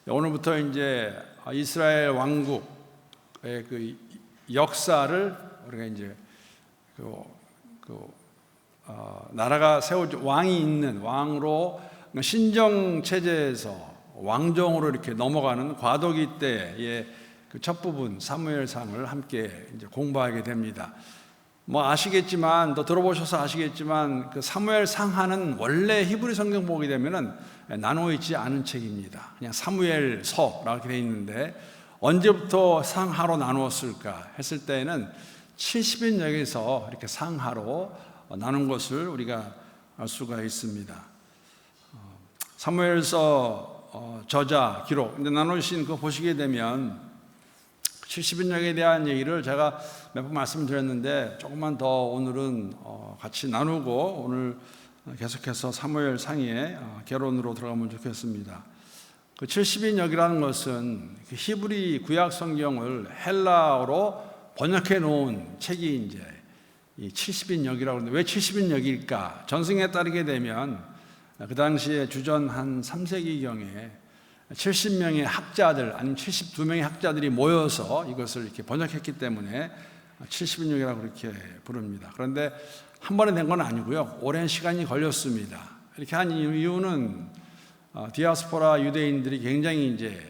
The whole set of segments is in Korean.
오늘부터 이제 이스라엘 왕국의 그 역사를 우리가 이제 나라가 왕이 있는 왕으로 신정 체제에서 왕정으로 이렇게 넘어가는 과도기 때의 그 첫 부분 사무엘상을 함께 이제 공부하게 됩니다. 뭐 아시겠지만, 또 들어보셔서 아시겠지만, 그 사무엘상하는 원래 히브리 성경 보게 되면은 나누어 있지 않은 책입니다. 그냥 사무엘서라고 되어 있는데, 언제부터 상하로 나누었을까 했을 때에는 70인역에서 이렇게 상하로 나눈 것을 우리가 알 수가 있습니다. 사무엘서 저자 기록 나누신 거 보시게 되면 70인역에 대한 얘기를 제가 몇 번 말씀드렸는데, 조금만 더 오늘은 같이 나누고 오늘 계속해서 사무엘상의 개론으로 들어가면 좋겠습니다. 그 70인역이라는 것은 히브리 구약 성경을 헬라어로 번역해 놓은 책이 이제 이 70인역이라고 하는데, 왜 70인역일까? 전승에 따르게 되면 그 당시에 주전 한 3세기경에 70명의 학자들, 아니면 72명의 학자들이 모여서 이것을 이렇게 번역했기 때문에 70인역이라고 그렇게 부릅니다. 그런데 한 번에 된 건 아니고요, 오랜 시간이 걸렸습니다. 이렇게 한 이유는 디아스포라 유대인들이 굉장히 이제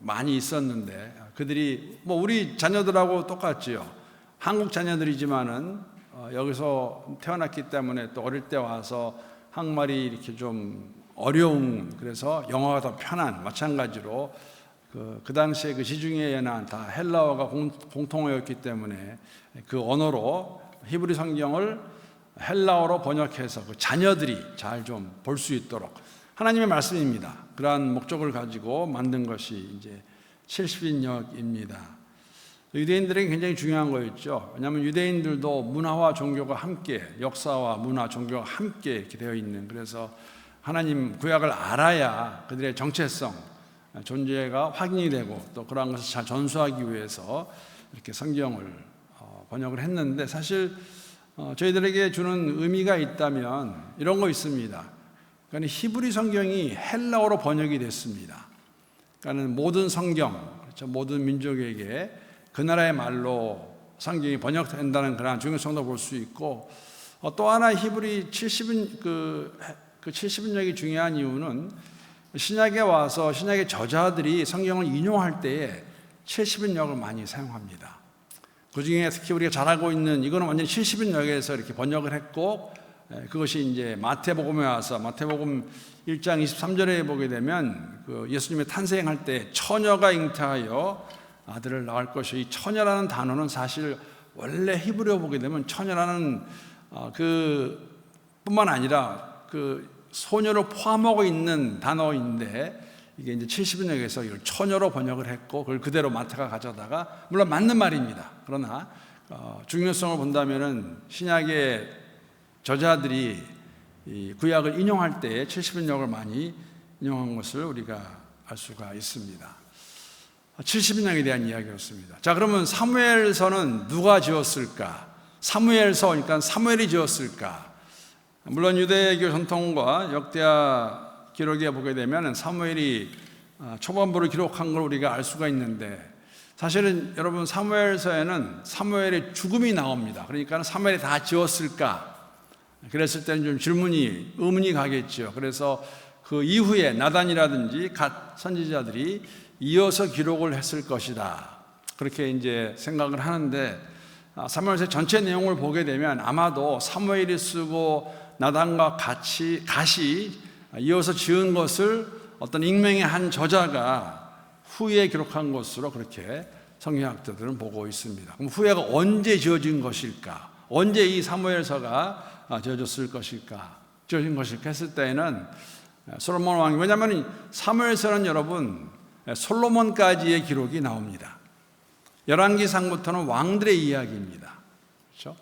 많이 있었는데, 그들이 뭐 우리 자녀들하고 똑같지요. 한국 자녀들이지만은 여기서 태어났기 때문에 또 어릴 때 와서 한국말이 이렇게 좀 어려운, 그래서 영어가 더 편한, 마찬가지로 그 당시에 그 지중해에는 다 헬라어가 공통어였기 때문에 그 언어로 히브리 성경을 헬라어로 번역해서 그 자녀들이 잘 좀 볼 수 있도록 하나님의 말씀입니다. 그러한 목적을 가지고 만든 것이 이제 70인역입니다. 유대인들에게 굉장히 중요한 거였죠. 왜냐하면 유대인들도 문화와 종교가 함께, 역사와 문화, 종교가 함께 이렇게 되어 있는, 그래서 하나님 구약을 알아야 그들의 정체성, 존재가 확인이 되고, 또 그러한 것을 잘 전수하기 위해서 이렇게 성경을 번역을 했는데, 사실 저희들에게 주는 의미가 있다면 이런 거 있습니다. 그러니까 히브리 성경이 헬라어로 번역이 됐습니다. 그러니까 모든 성경, 그렇죠? 모든 민족에게 그 나라의 말로 성경이 번역된다는 그런 중요성도 볼 수 있고, 또 하나 히브리 70인역이 중요한 이유는 신약에 와서 신약의 저자들이 성경을 인용할 때에 70인역을 많이 사용합니다. 그 중에 특히 우리가 잘 알고 있는 이거는 완전히 70인역에서 이렇게 번역을 했고, 그것이 이제 마태복음에 와서 마태복음 1장 23절에 보게 되면 그 예수님의 탄생할 때 처녀가 잉태하여 아들을 낳을 것이, 이 처녀라는 단어는 사실 원래 히브리어 보게 되면 처녀라는 그 뿐만 아니라 그 소녀를 포함하고 있는 단어인데, 이게 이제 70인역에서 이걸 처녀로 번역을 했고, 그걸 그대로 마태가 가져다가, 물론 맞는 말입니다. 그러나 중요성을 본다면은 신약의 저자들이 이 구약을 인용할 때 70인역을 많이 인용한 것을 우리가 알 수가 있습니다. 70인역에 대한 이야기였습니다. 자, 그러면 사무엘서는 누가 지었을까? 사무엘서, 그러니까 사무엘이 지었을까? 물론 유대교 전통과 역대하 기록에 보게 되면 사무엘이 초반부를 기록한 걸 우리가 알 수가 있는데, 사실은 여러분 사무엘서에는 사무엘의 죽음이 나옵니다. 그러니까 사무엘이 다 지었을까? 그랬을 때는 좀 의문이 가겠죠. 그래서 그 이후에 나단이라든지 갓 선지자들이 이어서 기록을 했을 것이다, 그렇게 이제 생각을 하는데, 사무엘서 전체 내용을 보게 되면 아마도 사무엘이 쓰고 나단과 같이 이어서 지은 것을 어떤 익명의 한 저자가 후에 기록한 것으로 그렇게 성경학자들은 보고 있습니다. 그럼 후에가 언제 지어진 것일까? 언제 이 사무엘서가 지어진 것일까 했을 때에는 솔로몬 왕이, 왜냐하면 사무엘서는 여러분 솔로몬까지의 기록이 나옵니다. 열왕기상부터는 왕들의 이야기입니다. 그렇죠?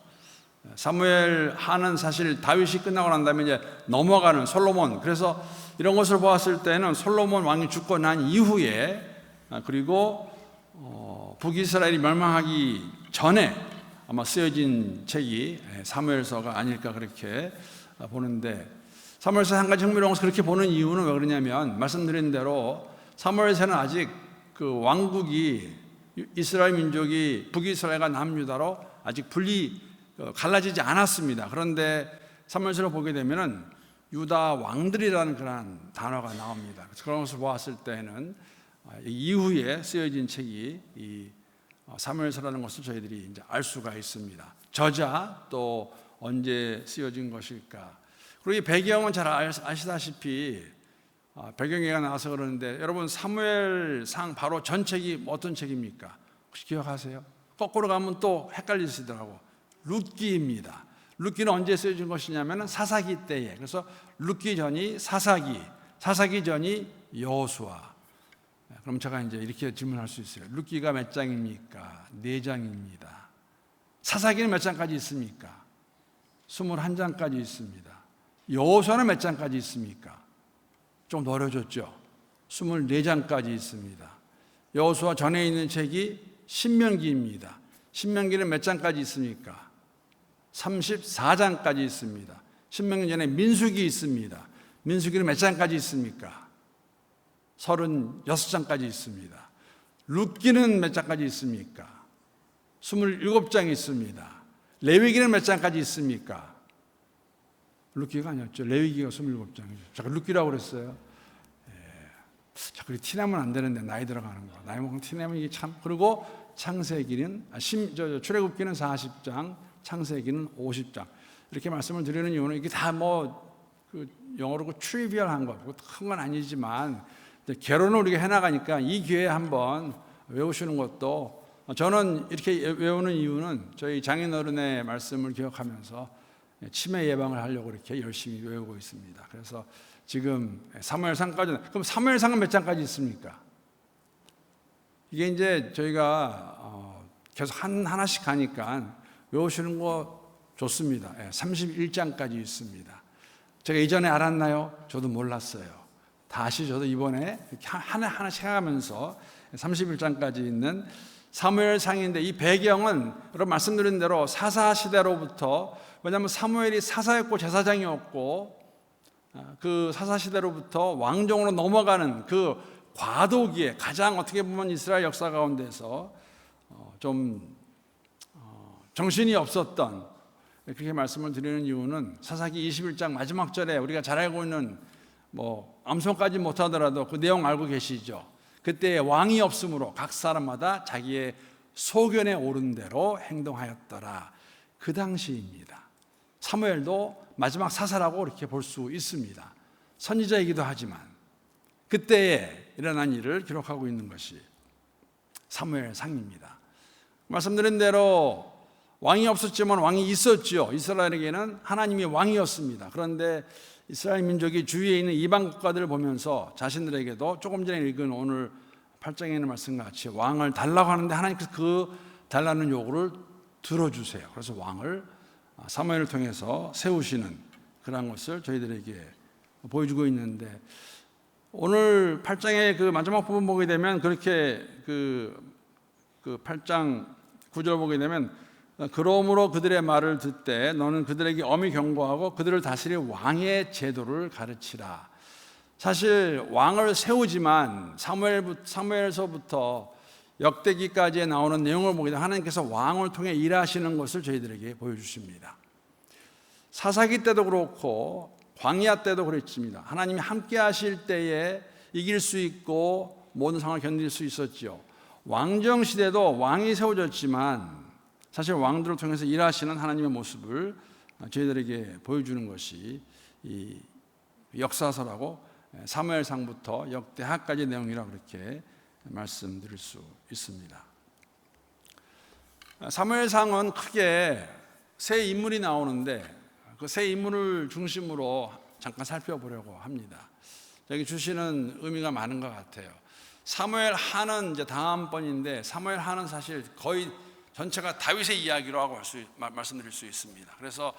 사무엘 하는 사실 다윗이 끝나고 난 다음에 이제 넘어가는 솔로몬, 그래서 이런 것을 보았을 때는 솔로몬 왕이 죽고 난 이후에, 그리고 북이스라엘이 멸망하기 전에 아마 쓰여진 책이 사무엘서가 아닐까 그렇게 보는데, 사무엘서 한 가지 흥미로운 것을 그렇게 보는 이유는 왜 그러냐면, 말씀드린 대로 사무엘서는 아직 그 왕국이 이스라엘 민족이 북이스라엘과 남유다로 아직 갈라지지 않았습니다. 그런데 사무엘서를 보게 되면은 유다 왕들이라는 그런 단어가 나옵니다. 그래서 그런 것을 보았을 때는 이후에 쓰여진 책이 이 사무엘서라는 것을 저희들이 이제 알 수가 있습니다. 저자 또 언제 쓰여진 것일까? 그리고 이 배경은 잘 아시다시피 배경이가 나와서 그러는데 여러분 사무엘상 바로 전 책이 어떤 책입니까? 혹시 기억하세요? 거꾸로 가면 또 헷갈리시더라고. 룻기입니다. 룻기는 언제 쓰여진 것이냐면 사사기 때에. 그래서 룻기 전이 사사기, 사사기 전이 여호수아. 그럼 제가 이제 이렇게 질문할 수 있어요. 룻기가 몇 장입니까? 4장입니다. 사사기는 몇 장까지 있습니까? 21장까지 있습니다. 여호수아는 몇 장까지 있습니까? 좀 어려졌죠. 24장까지 있습니다. 여호수아 전에 있는 책이 신명기입니다. 신명기는 몇 장까지 있습니까? 34장까지 있습니다. 신명기 전에 민수기 있습니다. 민수기는 몇 장까지 있습니까? 36장까지 있습니다. 룻기는 몇 장까지 있습니까? 27장 있습니다. 레위기는 몇 장까지 있습니까? 룻기가 아니었죠. 레위기가 27장이죠. 잠깐 룻기라고 그랬어요. 자꾸 티내면 안 되는데 나이 들어가는 거. 나이 먹으면 티내면 이게 참. 그리고 창세기는 출애굽기는 40장, 창세기는 50장. 이렇게 말씀을 드리는 이유는 이게 다 영어로 트리비얼한 거, 큰 건 아니지만 개론을 우리가 해나가니까 이 기회에 한번 외우시는 것도, 저는 이렇게 외우는 이유는 저희 장인어른의 말씀을 기억하면서 치매 예방을 하려고 이렇게 열심히 외우고 있습니다. 그래서 지금 사무엘상까지, 그럼 사무엘상은 몇 장까지 있습니까? 이게 이제 저희가 계속 하나씩 가니까 외우시는 거 좋습니다. 31장까지 있습니다. 제가 이전에 알았나요? 저도 몰랐어요. 다시 저도 이번에 하나씩 해가면서 31장까지 있는 사무엘상인데, 이 배경은 여러분 말씀드린 대로 사사시대로부터, 왜냐하면 사무엘이 사사였고 제사장이었고 그 사사시대로부터 왕정으로 넘어가는 그 과도기에 가장 어떻게 보면 이스라엘 역사 가운데서 좀 정신이 없었던, 그렇게 말씀을 드리는 이유는 사사기 21장 마지막 절에 우리가 잘 알고 있는 암송까지 못하더라도 그 내용 알고 계시죠? 그때 왕이 없으므로 각 사람마다 자기의 소견에 오른 대로 행동하였더라. 그 당시입니다. 사무엘도 마지막 사사라고 이렇게 볼 수 있습니다. 선지자이기도 하지만 그때에 일어난 일을 기록하고 있는 것이 사무엘상입니다. 말씀드린 대로 왕이 없었지만 왕이 있었죠. 이스라엘에게는 하나님이 왕이었습니다. 그런데 이스라엘 민족이 주위에 있는 이방 국가들을 보면서 자신들에게도 조금 전에 읽은 오늘 8장에 있는 말씀과 같이 왕을 달라고 하는데 하나님께서 그 달라는 요구를 들어주세요. 그래서 왕을 사무엘을 통해서 세우시는 그런 것을 저희들에게 보여주고 있는데, 오늘 8장의 그 마지막 부분 보게 되면 그렇게 그 8장 9절 보게 되면, 그러므로 그들의 말을 듣되 너는 그들에게 엄히 경고하고 그들을 다스릴 왕의 제도를 가르치라. 사실 왕을 세우지만 사무엘서부터 역대기까지 나오는 내용을 보게 되면 하나님께서 왕을 통해 일하시는 것을 저희들에게 보여주십니다. 사사기 때도 그렇고 광야 때도 그랬습니다. 하나님이 함께 하실 때에 이길 수 있고 모든 상황을 견딜 수 있었죠. 왕정 시대도 왕이 세워졌지만 사실 왕들을 통해서 일하시는 하나님의 모습을 저희들에게 보여주는 것이 이 역사서라고, 사무엘상부터 역대하까지 내용이라고 그렇게 말씀드릴 수 있습니다. 사무엘상은 크게 세 인물이 나오는데 그 세 인물을 중심으로 잠깐 살펴보려고 합니다. 여기 주시는 의미가 많은 것 같아요. 사무엘 하는 이제 다음번인데, 사무엘 하는 사실 거의 전체가 다윗의 이야기로 하고 말씀드릴 수 있습니다. 그래서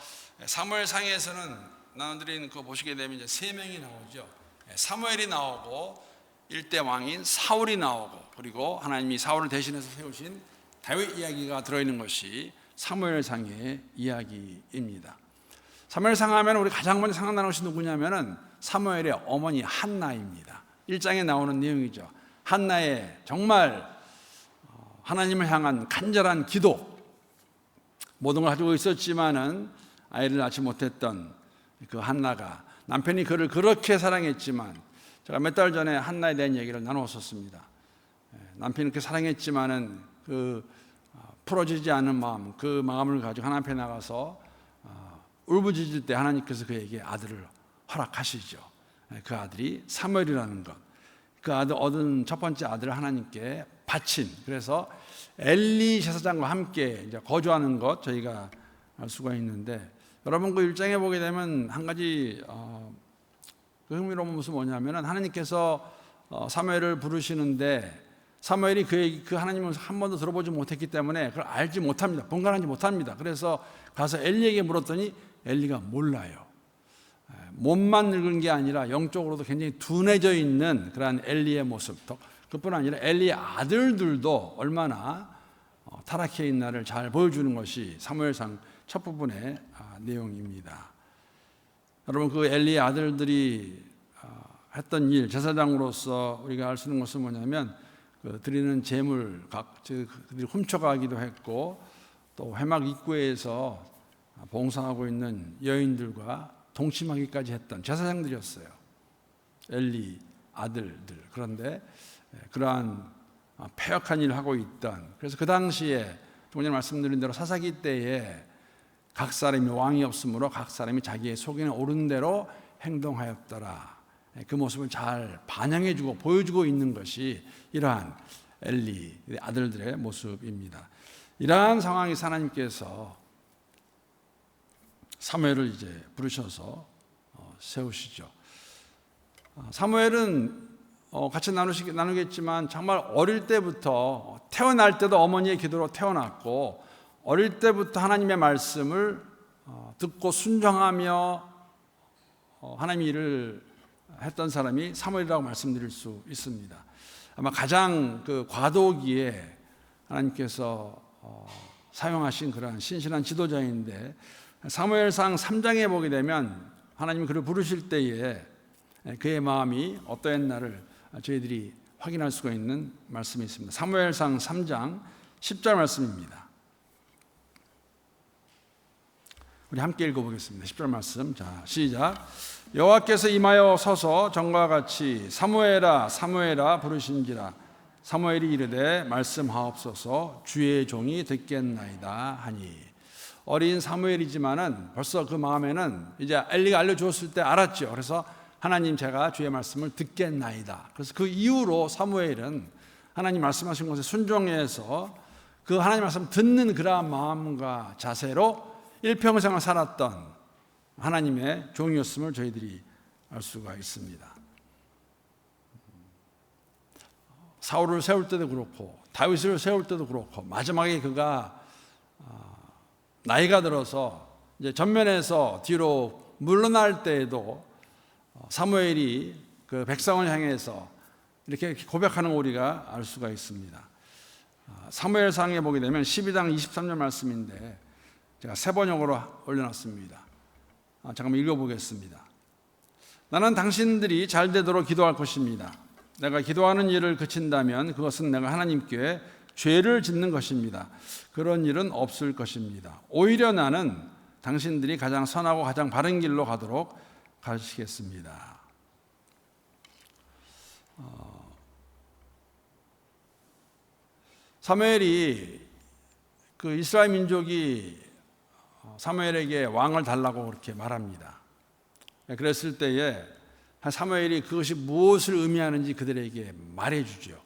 사무엘상에서는 나눠드린 거 보시게 되면 이제 세 명이 나오죠. 사무엘이 나오고 1대 왕인 사울이 나오고, 그리고 하나님이 사울을 대신해서 세우신 다윗 이야기가 들어있는 것이 사무엘상의 이야기입니다. 사무엘상 하면 우리 가장 먼저 생각나는 것이 누구냐면은 사무엘의 어머니 한나입니다. 1장에 나오는 내용이죠. 한나의 정말 하나님을 향한 간절한 기도, 모든 걸 가지고 있었지만은 아이를 낳지 못했던 그 한나가 남편이 그를 그렇게 사랑했지만, 제가 몇 달 전에 한나에 대한 얘기를 나누었었습니다. 남편이 그렇게 사랑했지만은 그 풀어지지 않은 마음, 그 마음을 가지고 하나님 앞에 나가서 울부짖을 때 하나님께서 그에게 아들을 허락하시죠. 그 아들이 사무엘이라는 것, 그 아들 얻은 첫 번째 아들을 하나님께 바친, 그래서 엘리 제사장과 함께 이제 거주하는 것 저희가 알 수가 있는데, 여러분 그 1장에 보게 되면 한 가지 그 흥미로운 것은 뭐냐면은 하나님께서 사무엘을 부르시는데 사무엘이 그 하나님을 한 번도 들어보지 못했기 때문에 그걸 알지 못합니다. 분간하지 못합니다. 그래서 가서 엘리에게 물었더니 엘리가 몰라요. 몸만 늙은 게 아니라 영적으로도 굉장히 둔해져 있는 그러한 엘리의 모습, 그뿐 아니라 엘리의 아들들도 얼마나 타락해 있나를 잘 보여주는 것이 사무엘상 첫 부분의 내용입니다. 여러분 그 엘리의 아들들이 했던 일, 제사장으로서 우리가 알 수 있는 것은 뭐냐면 그 드리는 제물 그들이 훔쳐가기도 했고, 또 회막 입구에서 봉사하고 있는 여인들과 동침하기까지 했던 제사장들이었어요. 엘리 아들들. 그런데 그러한 패역한 일을 하고 있던, 그래서 그 당시에 좀 전에 말씀드린 대로 사사기 때에 각 사람이 왕이 없으므로 각 사람이 자기의 속에는 옳은 대로 행동하였더라. 그 모습을 잘 반영해주고 보여주고 있는 것이 이러한 엘리 아들들의 모습입니다. 이러한 상황에서 하나님께서 사무엘을 이제 부르셔서 세우시죠. 사무엘은 같이 나누겠지만 정말 어릴 때부터, 태어날 때도 어머니의 기도로 태어났고, 어릴 때부터 하나님의 말씀을 듣고 순종하며 하나님의 일을 했던 사람이 사무엘이라고 말씀드릴 수 있습니다. 아마 가장 그 과도기에 하나님께서 사용하신 그러한 신실한 지도자인데, 사무엘상 3장에 보게 되면 하나님이 그를 부르실 때에 그의 마음이 어떠했나를 저희들이 확인할 수가 있는 말씀이 있습니다. 사무엘상 3장 10절 말씀입니다. 우리 함께 읽어보겠습니다. 10절 말씀. 자, 시작. 여호와께서 임하여 서서 전과 같이 사무엘아 사무엘아 부르신지라. 사무엘이 이르되 말씀하옵소서, 주의 종이 듣겠나이다 하니. 어린 사무엘이지만은 벌써 그 마음에는 이제 엘리가 알려주었을 때 알았죠. 그래서 하나님, 제가 주의 말씀을 듣겠나이다. 그래서 그 이후로 사무엘은 하나님 말씀하신 것에 순종해서 그 하나님 말씀 듣는 그러한 마음과 자세로 일평생을 살았던 하나님의 종이었음을 저희들이 알 수가 있습니다. 사울을 세울 때도 그렇고 다윗을 세울 때도 그렇고, 마지막에 그가 나이가 들어서 이제 전면에서 뒤로 물러날 때에도 사무엘이 그 백성을 향해서 이렇게 고백하는 거 우리가 알 수가 있습니다. 사무엘상에 보게 되면 12장 23절 말씀인데 제가 세 번역으로 올려놨습니다. 잠깐만 읽어보겠습니다. 나는 당신들이 잘 되도록 기도할 것입니다. 내가 기도하는 일을 그친다면 그것은 내가 하나님께 죄를 짓는 것입니다. 그런 일은 없을 것입니다. 오히려 나는 당신들이 가장 선하고 가장 바른 길로 가도록 가르치겠습니다. 사무엘이 그 이스라엘 민족이 사무엘에게 왕을 달라고 그렇게 말합니다. 그랬을 때에 사무엘이 그것이 무엇을 의미하는지 그들에게 말해주죠.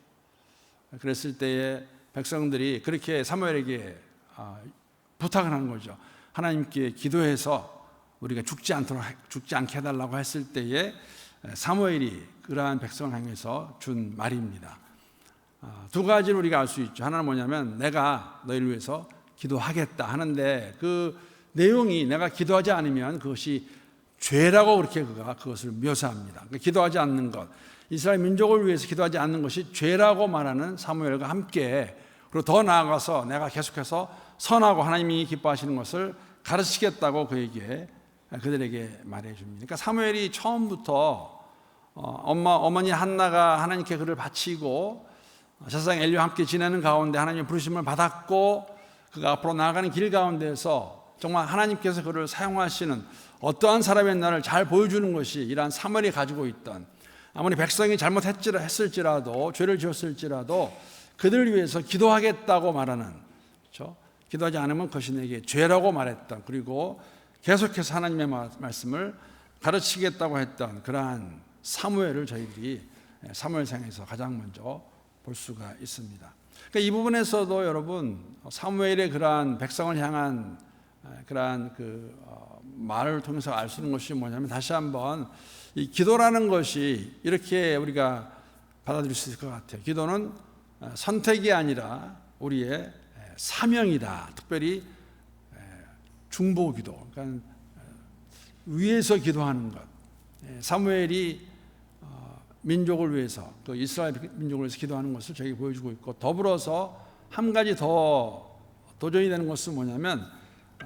그랬을 때에 백성들이 그렇게 사무엘에게 부탁을 하는 거죠. 하나님께 기도해서 우리가 죽지 않게 해달라고 했을 때에 사무엘이 그러한 백성을 향해서 준 말입니다. 두 가지를 우리가 알 수 있죠. 하나는 뭐냐면 내가 너희를 위해서 기도하겠다 하는데, 그 내용이 내가 기도하지 않으면 그것이 죄라고 그렇게 그가 그것을 묘사합니다. 그러니까 기도하지 않는 것, 이스라엘 민족을 위해서 기도하지 않는 것이 죄라고 말하는 사무엘과 함께, 그리고 더 나아가서 내가 계속해서 선하고 하나님이 기뻐하시는 것을 가르치겠다고 그들에게 말해 줍니다. 그러니까 사무엘이 처음부터 어머니 한나가 하나님께 그를 바치고 제사장 엘리와 함께 지내는 가운데 하나님의 부르심을 받았고 그가 앞으로 나아가는 길 가운데서 정말 하나님께서 그를 사용하시는 어떠한 사람이었나를 잘 보여주는 것이 이러한 사무엘이 가지고 있던, 아무리 백성이 잘못했을지라도 죄를 지었을지라도 그들을 위해서 기도하겠다고 말하는, 그렇죠? 기도하지 않으면 그것이 내게 죄라고 말했던, 그리고 계속해서 하나님의 말씀을 가르치겠다고 했던 그러한 사무엘을 저희들이 사무엘상에서 가장 먼저 볼 수가 있습니다. 그러니까 이 부분에서도 여러분 사무엘의 그러한 백성을 향한 그러한 말을 통해서 알 수 있는 것이 뭐냐면, 다시 한번 이 기도라는 것이 이렇게 우리가 받아들일 수 있을 것 같아요. 기도는 선택이 아니라 우리의 사명이다. 특별히 중보기도, 그러니까 위에서 기도하는 것. 사무엘이 민족을 위해서, 그 이스라엘 민족을 위해서 기도하는 것을 저에게 보여주고 있고, 더불어서 한 가지 더 도전이 되는 것은 뭐냐면,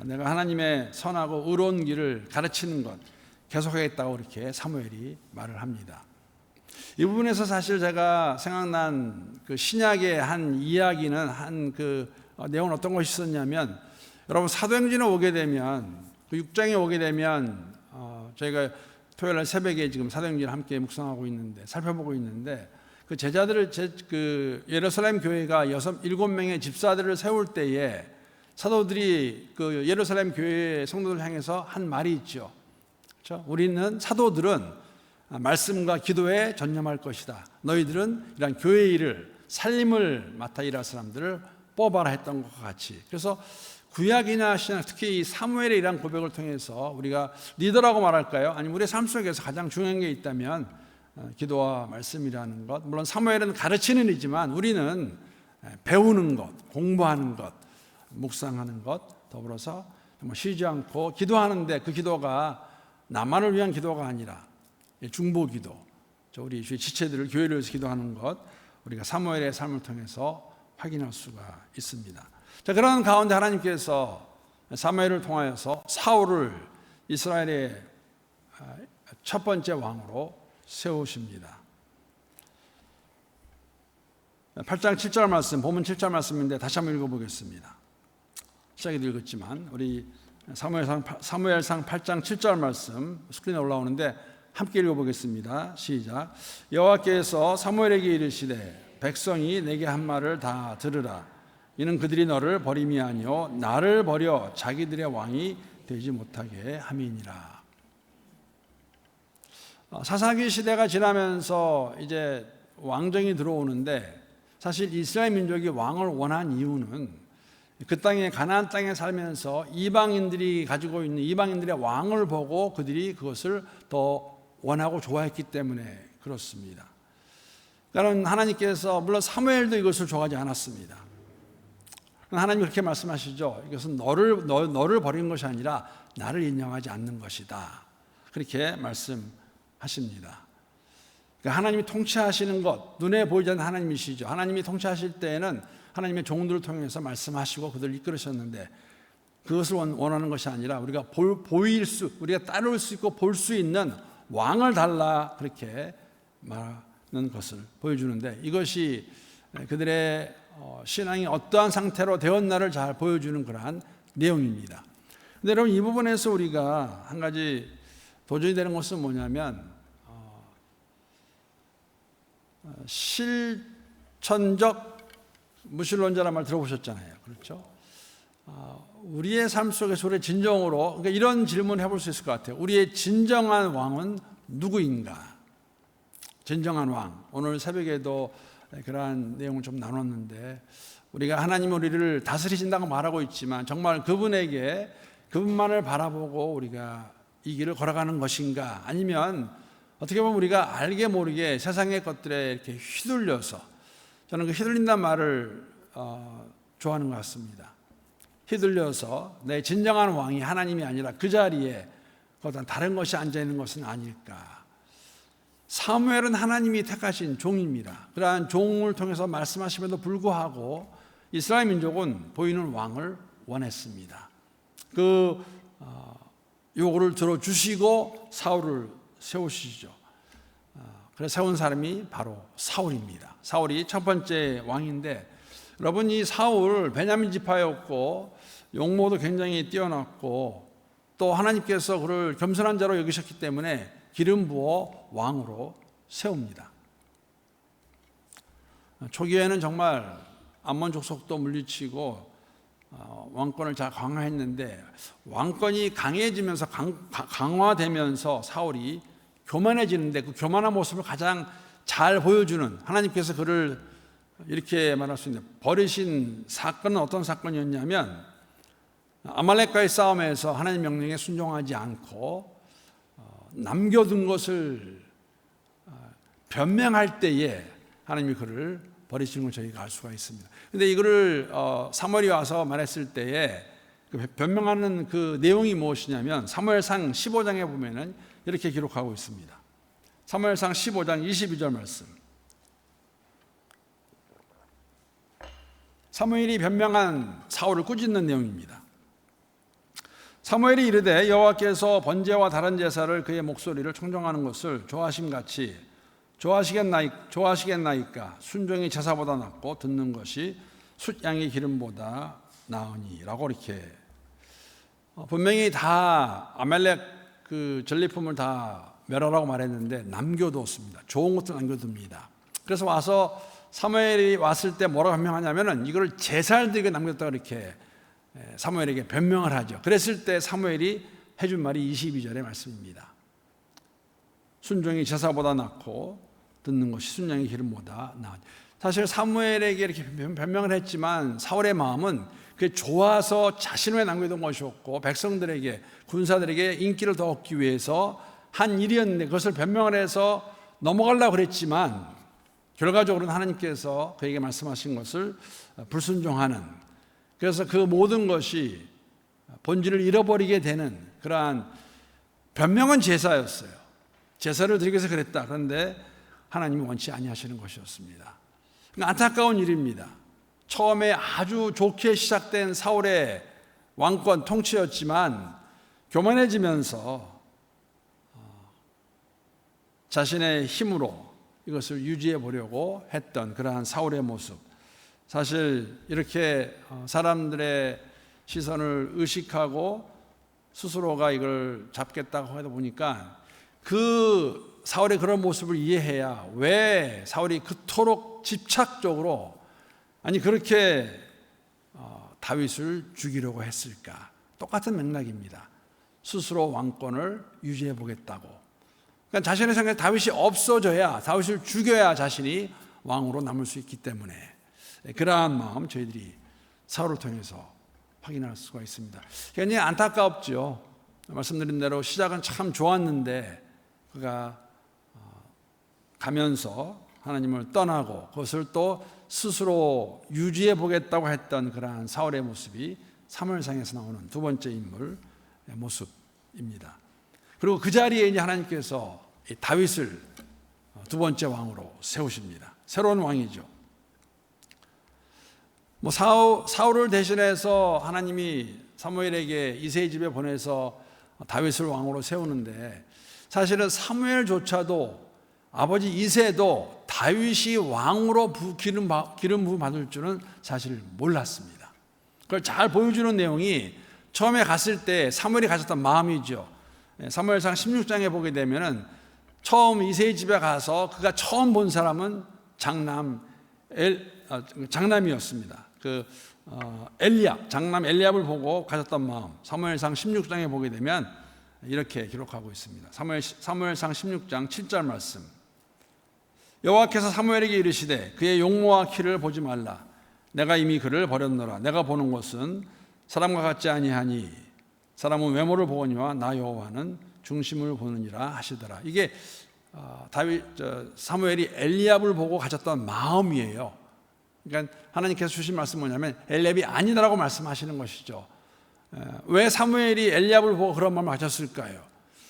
내가 하나님의 선하고 의로운 길을 가르치는 것, 계속하겠다고 이렇게 사무엘이 말을 합니다. 이 부분에서 사실 제가 생각난 그 신약의 한 이야기는, 한 내용은 어떤 것이 있었냐면, 여러분 사도행전에 오게 되면, 그 6장에 오게 되면 저희가 토요일 날 새벽에 지금 사도행전을 함께 묵상하고 있는데, 살펴보고 있는데, 그 제자들을 예루살렘 교회가 7명의 집사들을 세울 때에 사도들이 그 예루살렘 교회 성도들을 향해서 한 말이 있죠. 그렇죠? 우리는, 사도들은 말씀과 기도에 전념할 것이다. 너희들은 이런 교회 일을, 살림을 맡아 일할 사람들을 뽑아라 했던 것과 같이. 그래서 구약이나 신약, 특히 이 사무엘의 이러한 고백을 통해서 우리가 리더라고 말할까요? 아니면 우리의 삶 속에서 가장 중요한 게 있다면 기도와 말씀이라는 것. 물론 사무엘은 가르치는 이지만 우리는 배우는 것, 공부하는 것, 묵상하는 것, 더불어서 정말 쉬지 않고 기도하는데, 그 기도가 나만을 위한 기도가 아니라 중보기도, 우리 주의 지체들을, 교회를 위해서 기도하는 것, 우리가 사무엘의 삶을 통해서 확인할 수가 있습니다. 자, 그런 가운데 하나님께서 사무엘을 통하여서 사울을 이스라엘의 첫 번째 왕으로 세우십니다. 8장 7절 말씀, 본문 7절 말씀인데 다시 한번 읽어보겠습니다. 시작에도 읽었지만 우리 사무엘상 8장 7절 말씀 스크린에 올라오는데 함께 읽어보겠습니다. 시작. 여호와께서 사무엘에게 이르시되 백성이 내게 한 말을 다 들으라. 이는 그들이 너를 버림이 아니요 나를 버려 자기들의 왕이 되지 못하게 함이니라. 사사기 시대가 지나면서 이제 왕정이 들어오는데, 사실 이스라엘 민족이 왕을 원한 이유는 그 땅에, 가나안 땅에 살면서 이방인들이 가지고 있는 이방인들의 왕을 보고 그들이 그것을 더 원하고 좋아했기 때문에 그렇습니다. 그러니까 하나님께서, 물론 사무엘도 이것을 좋아하지 않았습니다. 하나님이 그렇게 말씀하시죠. 이것은 너를 버린 것이 아니라 나를 인정하지 않는 것이다. 그렇게 말씀하십니다. 그러니까 하나님이 통치하시는 것, 눈에 보이지 않는 하나님이시죠. 하나님이 통치하실 때에는 하나님의 종들을 통해서 말씀하시고 그들을 이끌으셨는데, 그것을 원하는 것이 아니라 우리가 우리가 따를 수 있고 볼 수 있는 왕을 달라, 그렇게 말하는 것을 보여주는데, 이것이 그들의 신앙이 어떠한 상태로 되었나를 잘 보여주는 그러한 내용입니다. 근데 여러분, 이 부분에서 우리가 한 가지 도전이 되는 것은 뭐냐면, 실천적 무신론자란 말 들어보셨잖아요. 그렇죠? 우리의 삶 속에서 우리의 진정으로, 그러니까 이런 질문을 해볼 수 있을 것 같아요. 우리의 진정한 왕은 누구인가? 진정한 왕. 오늘 새벽에도 그러한 내용을 좀 나눴는데, 우리가 하나님 우리를 다스리신다고 말하고 있지만 정말 그분만을 바라보고 우리가 이 길을 걸어가는 것인가? 아니면 어떻게 보면 우리가 알게 모르게 세상의 것들에 이렇게 휘둘려서, 저는 그 휘둘린다는 말을 좋아하는 것 같습니다. 휘둘려서 내 진정한 왕이 하나님이 아니라 그 자리에 어떤 다른 것이 앉아있는 것은 아닐까. 사무엘은 하나님이 택하신 종입니다. 그러한 종을 통해서 말씀하심에도 불구하고 이스라엘 민족은 보이는 왕을 원했습니다. 그 요구를 들어주시고 사울을 세우시죠. 그래서 세운 사람이 바로 사울입니다. 사울이 첫 번째 왕인데, 여러분, 이 사울 베냐민 지파였고 용모도 굉장히 뛰어났고 또 하나님께서 그를 겸손한 자로 여기셨기 때문에 기름 부어 왕으로 세웁니다. 초기에는 정말 암몬 족속도 물리치고 왕권을 잘 강화했는데, 왕권이 강해지면서 강화되면서 사울이 교만해지는데, 그 교만한 모습을 가장 잘 보여주는, 하나님께서 그를 이렇게 말할 수 있는 버리신 사건은 어떤 사건이었냐면, 아말렉과의 싸움에서 하나님 명령에 순종하지 않고 남겨둔 것을 변명할 때에 하나님이 그를 버리시는 걸 저희가 알 수가 있습니다. 그런데 이거를 사무엘이 와서 말했을 때에 그 변명하는 그 내용이 무엇이냐면, 사무엘상 15장에 보면은 이렇게 기록하고 있습니다. 사무엘상 15장 22절 말씀. 사무엘이 변명한 사울을 꾸짖는 내용입니다. 사무엘이 이르되 여호와께서 번제와 다른 제사를 그의 목소리를 청종하는 것을 좋아하심같이 좋아하시겠나이까. 순종이 제사보다 낫고 듣는 것이 숫양의 기름보다 나으니 라고 이렇게 분명히 다 아말렉 그 전리품을 다 멸하라고 말했는데 남겨두었습니다. 좋은 것도 남겨둡니다. 그래서 와서 사무엘이 왔을 때 뭐라고 변명하냐면은 이걸 제사를 드리게 남겼다고 이렇게 사무엘에게 변명을 하죠. 그랬을 때 사무엘이 해준 말이 22절의 말씀입니다. 순종이 제사보다 낫고 듣는 것이 순양의 기름보다 나으니. 사실 사무엘에게 이렇게 변명을 했지만 사울의 마음은 그게 좋아서 자신을 남겨둔 것이었고 백성들에게, 군사들에게 인기를 더 얻기 위해서 한 일이었는데, 그것을 변명을 해서 넘어가려고 그랬지만 결과적으로는 하나님께서 그에게 말씀하신 것을 불순종하는, 그래서 그 모든 것이 본질을 잃어버리게 되는 그러한 변명은 제사였어요. 제사를 드리기 위해서 그랬다. 그런데 하나님이 원치 아니하시는 것이었습니다. 안타까운 일입니다. 처음에 아주 좋게 시작된 사울의 왕권 통치였지만 교만해지면서 자신의 힘으로 이것을 유지해 보려고 했던 그러한 사울의 모습, 사실 이렇게 사람들의 시선을 의식하고 스스로가 이걸 잡겠다고 하다 보니까 그 사울의 그런 모습을 이해해야 왜 사울이 그토록 집착적으로, 아니 그렇게 다윗을 죽이려고 했을까. 똑같은 맥락입니다. 스스로 왕권을 유지해 보겠다고. 그러니까 자신의 생각에 다윗이 없어져야, 다윗을 죽여야 자신이 왕으로 남을 수 있기 때문에 그러한 마음 저희들이 사울을 통해서 확인할 수가 있습니다. 굉장히 안타깝죠. 말씀드린 대로 시작은 참 좋았는데 그가 가면서 하나님을 떠나고 그것을 또 스스로 유지해 보겠다고 했던 그러한 사울의 모습이 사무엘상에서 나오는 두 번째 인물의 모습입니다. 그리고 그 자리에 이제 하나님께서 다윗을 두 번째 왕으로 세우십니다. 새로운 왕이죠. 사울을 대신해서 하나님이 사무엘에게 이새의 집에 보내서 다윗을 왕으로 세우는데, 사실은 사무엘조차도 아버지 이새도 다윗이 왕으로 기름 부음 받을 줄은 사실 몰랐습니다. 그걸 잘 보여주는 내용이 처음에 갔을 때 사무엘이 가졌던 마음이죠. 사무엘상 16장에 보게 되면은 처음 이새의 집에 가서 그가 처음 본 사람은 장남이었습니다. 장남 엘리압을 보고 가졌던 마음, 사무엘상 16장에 보게 되면 이렇게 기록하고 있습니다. 사무엘상 16장 7절 말씀. 여호와께서 사무엘에게 이르시되 그의 용모와 키를 보지 말라. 내가 이미 그를 버렸노라. 내가 보는 것은 사람과 같지 아니하니 사람은 외모를 보거니와 나 여호와는 중심을 보느니라 하시더라. 이게 사무엘이 엘리압을 보고 가졌던 마음이에요. 그러니까 하나님께서 주신 말씀은 뭐냐면 엘리압이 아니다라고 말씀하시는 것이죠. 왜 사무엘이 엘리압을 보고 그런 마음을 가졌을까요?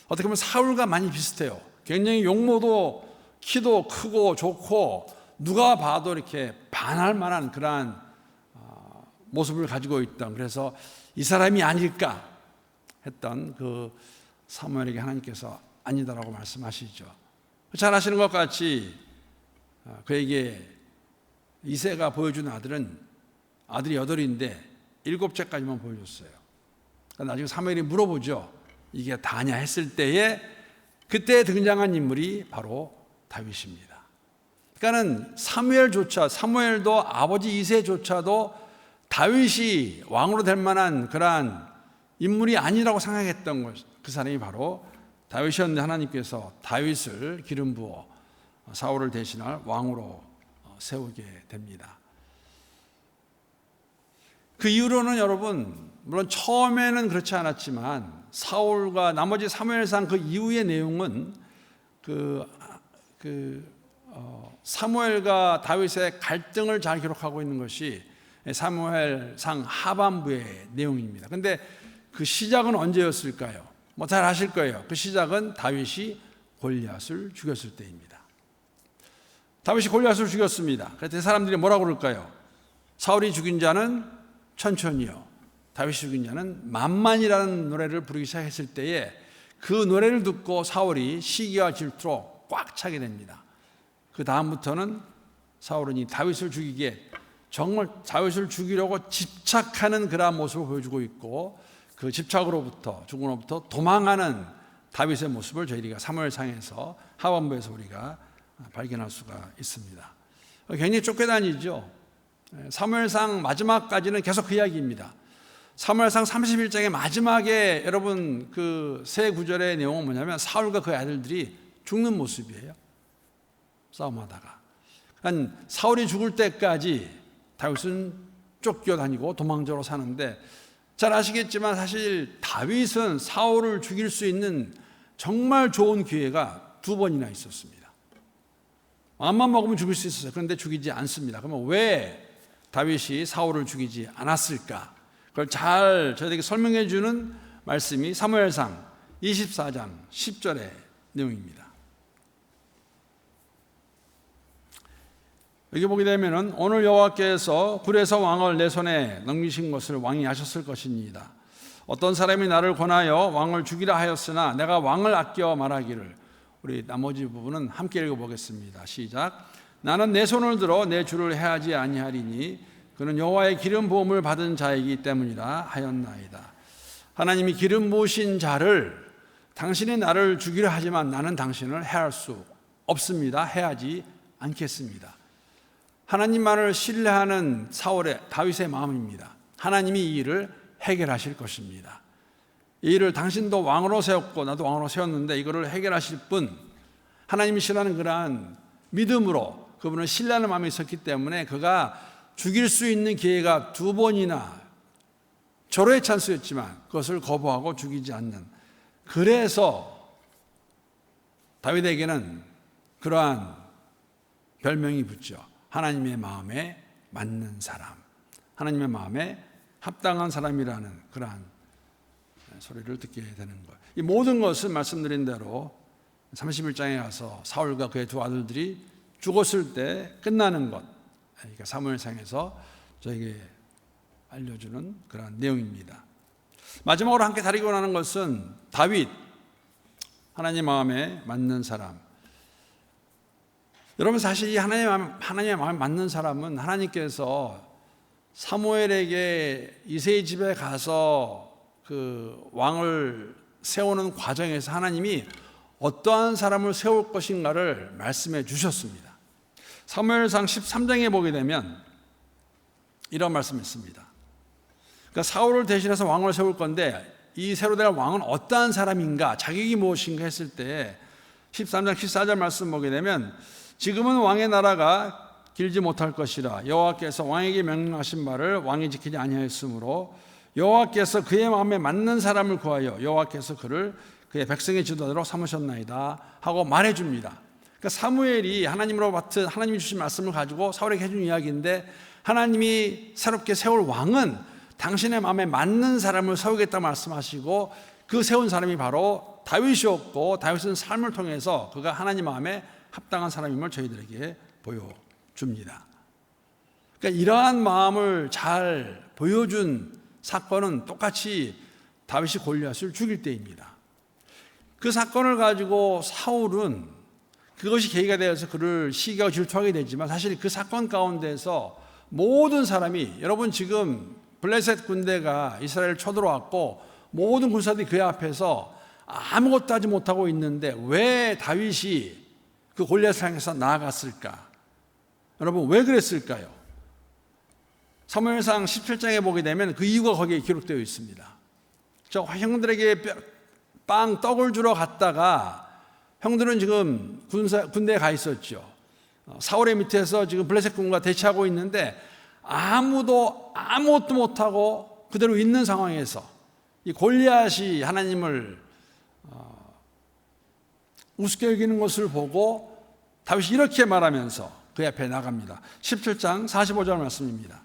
어떻게 보면 사울과 많이 비슷해요. 굉장히 용모도 키도 크고 좋고 누가 봐도 이렇게 반할 만한 그러한 모습을 가지고 있던, 그래서 이 사람이 아닐까 했던 그 사무엘에게 하나님께서 아니다라고 말씀하시죠. 잘 아시는 것 같이 그에게 이새가 보여준 아들이 8인데 7째까지만 보여줬어요. 나중에 사무엘이 물어보죠. 이게 다냐 했을 때에 그때 등장한 인물이 바로 다윗입니다. 그러니까는 사무엘도 아버지 이새조차도 다윗이 왕으로 될 만한 그러한 인물이 아니라고 생각했던 그 사람이 바로 다윗이었는데 하나님께서 다윗을 기름 부어 사울을 대신할 왕으로 세우게 됩니다. 그 이후로는 여러분, 물론 처음에는 그렇지 않았지만 사울과 나머지 사무엘상 그 이후의 내용은 사무엘과 다윗의 갈등을 잘 기록하고 있는 것이 사무엘상 하반부의 내용입니다. 그런데 그 시작은 언제였을까요? 잘 아실 거예요. 그 시작은 다윗이 골리앗을 죽였을 때입니다. 다윗이 골리앗을 죽였습니다. 그때 사람들이 뭐라고 그럴까요? 사울이 죽인 자는 천천히요, 다윗이 죽인 자는 만만이라는 노래를 부르기 시작했을 때에 그 노래를 듣고 사울이 시기와 질투로 꽉 차게 됩니다. 그 다음부터는 사울은 이 다윗을 죽이기에 정말 다윗을 죽이려고 집착하는 그러한 모습을 보여주고 있고, 그 집착으로부터 죽음으로부터 도망하는 다윗의 모습을 저희가 사무엘상에서 하반부에서 우리가 발견할 수가 있습니다. 굉장히 쫓겨다니죠. 사무엘상 마지막까지는 계속 그 이야기입니다. 사무엘상 31장의 마지막에 여러분 그 세 구절의 내용은 뭐냐면 사울과 그 아들들이 죽는 모습이에요. 싸움하다가. 그러니까 사울이 죽을 때까지 다윗은 쫓겨다니고 도망자로 사는데, 잘 아시겠지만 사실 다윗은 사울을 죽일 수 있는 정말 좋은 기회가 2번이나 있었습니다. 마음만 먹으면 죽일 수 있었어요. 그런데 죽이지 않습니다. 그러면 왜 다윗이 사울을 죽이지 않았을까? 그걸 잘 저희에게 설명해 주는 말씀이 사무엘상 24장 10절의 내용입니다. 여기 보게 되면은 오늘 여호와께서 굴에서 왕을 내 손에 넘기신 것을 왕이 아셨을 것입니다. 어떤 사람이 나를 권하여 왕을 죽이라 하였으나 내가 왕을 아껴 말하기를. 우리 나머지 부분은 함께 읽어보겠습니다. 시작. 나는 내 손을 들어 내 주를 해하지 아니하리니 그는 여호와의 기름 부음을 받은 자이기 때문이라 하였나이다. 하나님이 기름 부으신 자를, 당신이 나를 죽이려 하지만 나는 당신을 해할 수 없습니다. 해하지 않겠습니다. 하나님만을 신뢰하는 다윗의 마음입니다. 하나님이 이 일을 해결하실 것입니다. 이 일을 당신도 왕으로 세웠고 나도 왕으로 세웠는데 이거를 해결하실 분, 하나님이 신뢰하는 그러한 믿음으로 그분을 신뢰하는 마음이 있었기 때문에 그가 죽일 수 있는 기회가 2번이나 절호의 찬스였지만 그것을 거부하고 죽이지 않는, 그래서 다윗에게는 그러한 별명이 붙죠. 하나님의 마음에 맞는 사람, 하나님의 마음에 합당한 사람이라는 그러한 소리를 듣게 되는 거예요. 이 모든 것은 말씀드린 대로 31장에 가서 사울과 그의 2 아들들이 죽었을 때 끝나는 것, 그러니까 사무엘상에서 저에게 알려주는 그런 내용입니다. 마지막으로 함께 다루고 나는 것은 다윗, 하나님 마음에 맞는 사람. 여러분, 사실 이 하나님의 마음에 맞는 사람은 하나님께서 사무엘에게 이새의 집에 가서 그 왕을 세우는 과정에서 하나님이 어떠한 사람을 세울 것인가를 말씀해 주셨습니다. 사무엘상 13장에 보게 되면 이런 말씀이 있습니다. 그러니까 사울을 대신해서 왕을 세울 건데 이 새로 될 왕은 어떠한 사람인가, 자격이 무엇인가 했을 때 13장 14절 말씀 보게 되면 지금은 왕의 나라가 길지 못할 것이라 여호와께서 왕에게 명령하신 말을 왕이 지키지 아니하였으므로 여호와께서 그의 마음에 맞는 사람을 구하여 여호와께서 그를 그의 백성의 지도자로 삼으셨나이다 하고 말해줍니다. 그러니까 사무엘이 하나님이 주신 말씀을 가지고 사울에게 해준 이야기인데, 하나님이 새롭게 세울 왕은 당신의 마음에 맞는 사람을 세우겠다 말씀하시고 그 세운 사람이 바로 다윗이었고, 다윗은 삶을 통해서 그가 하나님 마음에 합당한 사람임을 저희들에게 보여줍니다. 그러니까 이러한 마음을 잘 보여준 사건은 똑같이 다윗이 골리앗을 죽일 때입니다. 그 사건을 가지고 사울은 그것이 계기가 되어서 그를 시기하고 질투하게 되지만 사실 그 사건 가운데서 모든 사람이, 여러분 지금 블레셋 군대가 이스라엘을 쳐들어왔고 모든 군사들이 그 앞에서 아무것도 하지 못하고 있는데 왜 다윗이 그 골리앗을 향해서 나아갔을까? 여러분 왜 그랬을까요? 사무엘상 17장에 보게 되면 그 이유가 거기에 기록되어 있습니다. 저 형들에게 떡을 주러 갔다가 형들은 지금 군대에 가 있었죠. 사울의 밑에서 지금 블레셋 군과 대치하고 있는데 아무것도 못하고 그대로 있는 상황에서 이 골리앗이 하나님을 우습게 여기는 것을 보고 다윗이 이렇게 말하면서 그 앞에 나갑니다. 17장 45절 말씀입니다.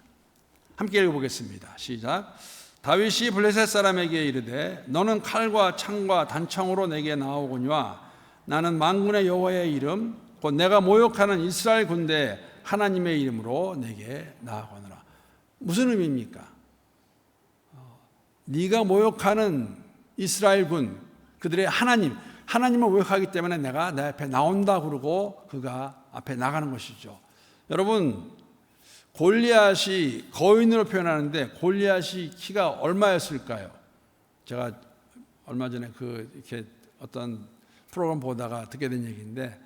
함께 읽어보겠습니다. 시작. 다윗이 블레셋 사람에게 이르되 너는 칼과 창과 단창으로 내게 나오거니와 나는 만군의 여호와의 이름 곧 내가 모욕하는 이스라엘 군대 하나님의 이름으로 내게 나아가노라. 무슨 의미입니까? 네가 모욕하는 이스라엘 군, 그들의 하나님을 모욕하기 때문에 내가 내 앞에 나온다 그러고 그가 앞에 나가는 것이죠. 여러분 골리앗이 거인으로 표현하는데 골리앗이 키가 얼마였을까요? 제가 얼마 전에 이렇게 어떤 프로그램 보다가 듣게 된 얘기인데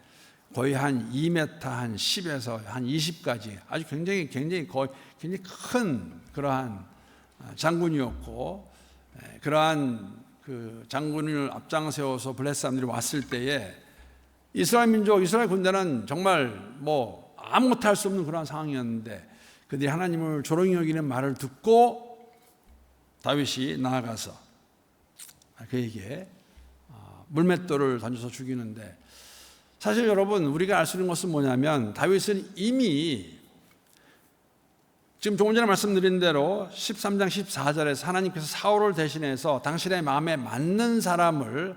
거의 한 2m 한 10에서 한 20까지 아주 굉장히 큰 그러한 장군이었고, 그러한 그 장군을 앞장 세워서 블레셋 사람들이 왔을 때에 이스라엘 군대는 정말 아무것도 할 수 없는 그런 상황이었는데 그들이 하나님을 조롱히 여기는 말을 듣고 다윗이 나아가서 그에게 물맷돌을 던져서 죽이는데, 사실 여러분 우리가 알 수 있는 것은 뭐냐면 다윗은 이미 지금 조금 전에 말씀드린 대로 13장 14절에서 하나님께서 사울을 대신해서 당신의 마음에 맞는 사람을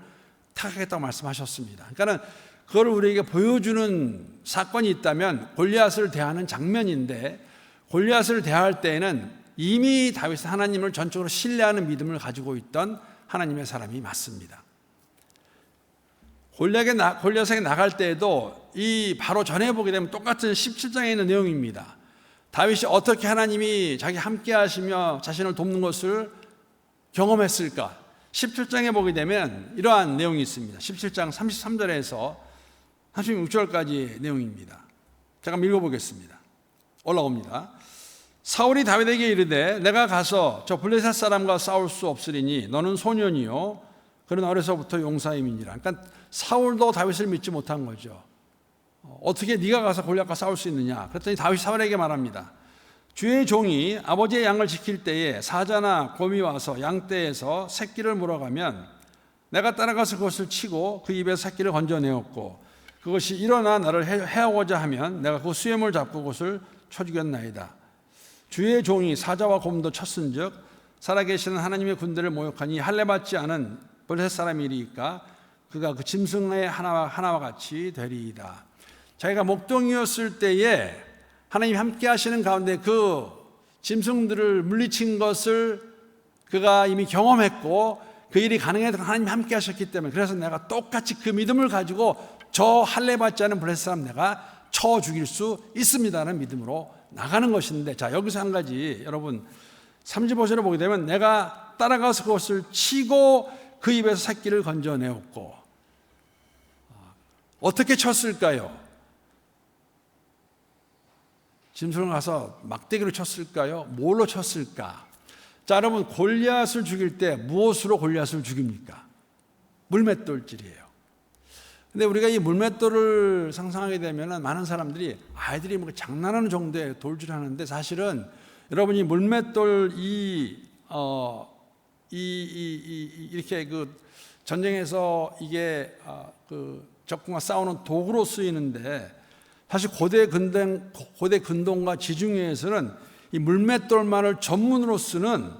택하겠다고 말씀하셨습니다. 그러니까 그걸 우리에게 보여주는 사건이 있다면 골리앗을 대하는 장면인데, 골리앗을 대할 때에는 이미 다윗은 하나님을 전적으로 신뢰하는 믿음을 가지고 있던 하나님의 사람이 맞습니다. 골리앗에게 나갈 때에도 이 바로 전에 보게 되면 똑같은 17장에 있는 내용입니다. 다윗이 어떻게 하나님이 자기 함께 하시며 자신을 돕는 것을 경험했을까? 17장에 보게 되면 이러한 내용이 있습니다. 17장 33절에서 36절까지 내용입니다. 제가 읽어보겠습니다. 올라옵니다. 사울이 다윗에게 이르되 내가 가서 저 블레셋 사람과 싸울 수 없으리니 너는 소년이요 그는 어려서부터 용사임이니라. 그러니까 사울도 다윗을 믿지 못한 거죠. 어떻게 네가 가서 골리앗과 싸울 수 있느냐? 그랬더니 다윗이 사울에게 말합니다. 주의 종이 아버지의 양을 지킬 때에 사자나 곰이 와서 양떼에서 새끼를 물어가면 내가 따라가서 그것을 치고 그 입에서 새끼를 건져내었고 그것이 일어나 나를 해하고자 하면 내가 그 수염을 잡고 그것을 쳐 죽였나이다. 주의 종이 사자와 곰도 쳤은즉 살아계시는 하나님의 군대를 모욕하니 할례받지 않은 블레셋 사람이리까 그가 그 짐승의 하나와 같이 되리이다. 자기가 목동이었을 때에 하나님이 함께 하시는 가운데 그 짐승들을 물리친 것을 그가 이미 경험했고 그 일이 가능해서 하나님이 함께 하셨기 때문에, 그래서 내가 똑같이 그 믿음을 가지고 저 할례받지 않은 블레셋 사람 내가 쳐 죽일 수 있습니다라는 믿음으로 나가는 것인데, 자 여기서 한 가지 여러분 35절을 보게 되면 내가 따라가서 그것을 치고 그 입에서 새끼를 건져내었고, 어떻게 쳤을까요? 짐승을 가서 막대기로 쳤을까요? 뭘로 쳤을까? 자 여러분 골리앗을 죽일 때 무엇으로 골리앗을 죽입니까? 물맷돌질이에요. 근데 우리가 이 물맷돌을 상상하게 되면 많은 사람들이 아이들이 뭐 장난하는 정도의 돌질하는데, 사실은 여러분이 물맷돌 이렇게 그 전쟁에서 이게 그 적군과 싸우는 도구로 쓰이는데, 사실 고대 근동과 지중해에서는 이 물맷돌만을 전문으로 쓰는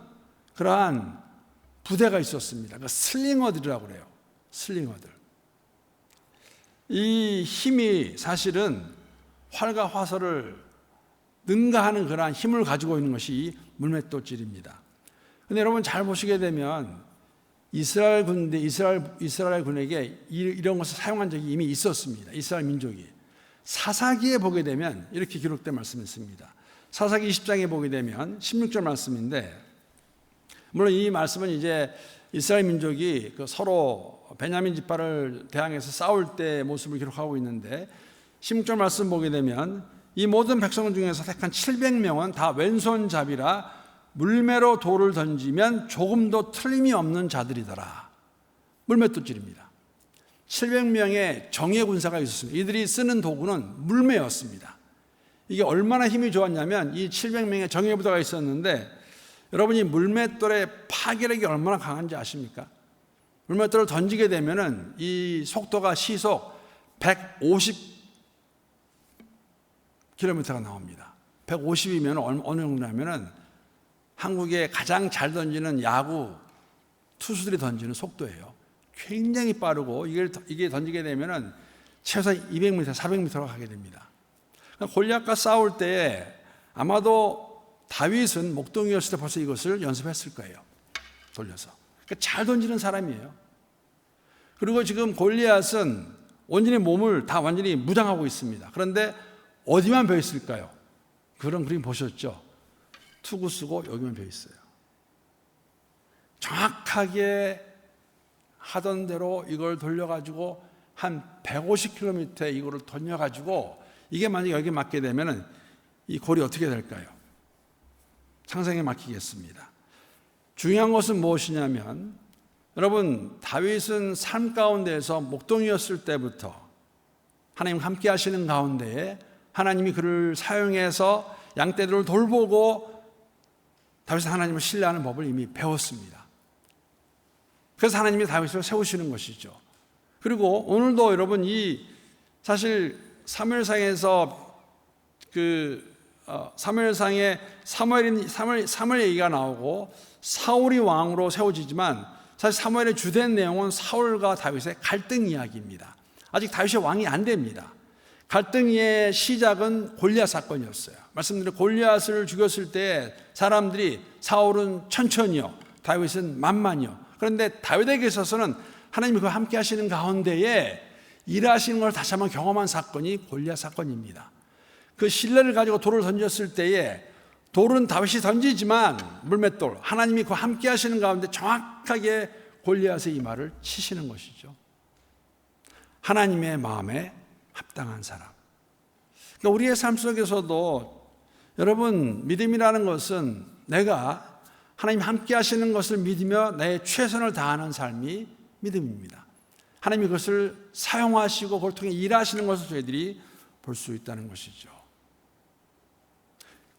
그러한 부대가 있었습니다. 그러니까 슬링어들이라고 그래요. 슬링어들. 이 힘이 사실은 활과 화살을 능가하는 그러한 힘을 가지고 있는 것이 이 물맷돌질입니다. 근데 여러분 잘 보시게 되면 이스라엘 군에게 이런 것을 사용한 적이 이미 있었습니다. 이스라엘 민족이. 사사기에 보게 되면 이렇게 기록된 말씀이 있습니다. 사사기 20장에 보게 되면 16절 말씀인데, 물론 이 말씀은 이제 이스라엘 민족이 서로 베냐민 지파를 대항해서 싸울 때 모습을 기록하고 있는데, 16절 말씀 보게 되면 이 모든 백성 중에서 택한 700명은 다 왼손잡이라 물매로 돌을 던지면 조금도 틀림이 없는 자들이더라. 물맷돌질입니다. 700명의 정예 군사가 있었습니다. 이들이 쓰는 도구는 물매였습니다. 이게 얼마나 힘이 좋았냐면 이 700명의 정예 부대가 있었는데, 여러분이 물맷돌의 파괴력이 얼마나 강한지 아십니까? 물맷돌을 던지게 되면은 이 속도가 시속 150km가 나옵니다. 150이면 어느 정도냐면은 한국에 가장 잘 던지는 야구 투수들이 던지는 속도예요. 굉장히 빠르고 이게 던지게 되면은 최소 200m, 400m로 가게 됩니다. 골리앗과 싸울 때 아마도 다윗은 목동이었을 때 벌써 이것을 연습했을 거예요. 돌려서. 그러니까 잘 던지는 사람이에요. 그리고 지금 골리앗은 온전히 몸을 다 완전히 무장하고 있습니다. 그런데 어디만 벼 있을까요? 그런 그림 보셨죠? 투구 쓰고 여기만 벼 있어요. 정확하게 하던 대로 이걸 돌려가지고 한 150km에 이거를 돌려가지고 이게 만약에 여기 맞게 되면은 이 골이 어떻게 될까요? 상상에 막히겠습니다. 중요한 것은 무엇이냐면, 여러분, 다윗은 삶 가운데에서 목동이었을 때부터 하나님 함께 하시는 가운데에 하나님이 그를 사용해서 양떼들을 돌보고 다윗은 하나님을 신뢰하는 법을 이미 배웠습니다. 그래서 하나님이 다윗을 세우시는 것이죠. 그리고 오늘도 여러분 사실 사무엘상에서 사무엘상에 사무엘 얘기가 나오고 사울이 왕으로 세워지지만, 사실 사무엘의 주된 내용은 사울과 다윗의 갈등 이야기입니다. 아직 다윗이 왕이 안 됩니다. 갈등의 시작은 골리앗 사건이었어요. 말씀드린 골리앗을 죽였을 때 사람들이 사울은 천천히요, 다윗은 만만히요. 그런데 다윗에게 있어서는 하나님이 그와 함께 하시는 가운데에 일하시는 걸 다시 한번 경험한 사건이 골리앗 사건입니다. 그 신뢰를 가지고 돌을 던졌을 때에 돌은 다윗이 던지지만 물맷돌, 하나님이 그와 함께 하시는 가운데 정확하게 골리앗의 이마를 치시는 것이죠. 하나님의 마음에 합당한 사람. 그러니까 우리의 삶 속에서도 여러분, 믿음이라는 것은 내가 하나님 함께 하시는 것을 믿으며 내 최선을 다하는 삶이 믿음입니다. 하나님이 그것을 사용하시고 그걸 통해 일하시는 것을 저희들이 볼 수 있다는 것이죠.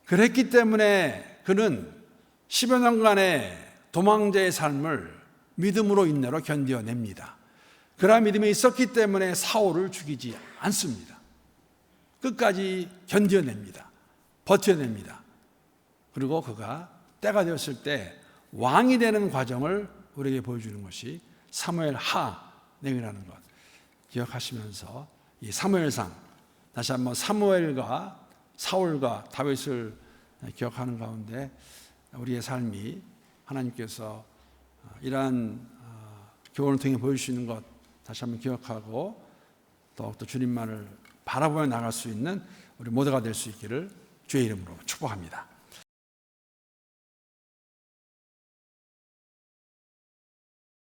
그랬기 때문에 그는 10여 년간의 도망자의 삶을 믿음으로 인내로 견뎌냅니다. 그러한 믿음이 있었기 때문에 사울을 죽이지 않습니다. 끝까지 견뎌냅니다. 버텨냅니다. 그리고 그가 때가 되었을 때 왕이 되는 과정을 우리에게 보여주는 것이 사무엘 하 내용이라는 것 기억하시면서, 이 사무엘상, 다시 한번 사무엘과 사울과 다윗을 기억하는 가운데 우리의 삶이 하나님께서 이러한 교훈을 통해 보여주시는 것 다시 한번 기억하고 더욱더 주님만을 바라보며 나갈 수 있는 우리 모두가 될 수 있기를 주의 이름으로 축복합니다.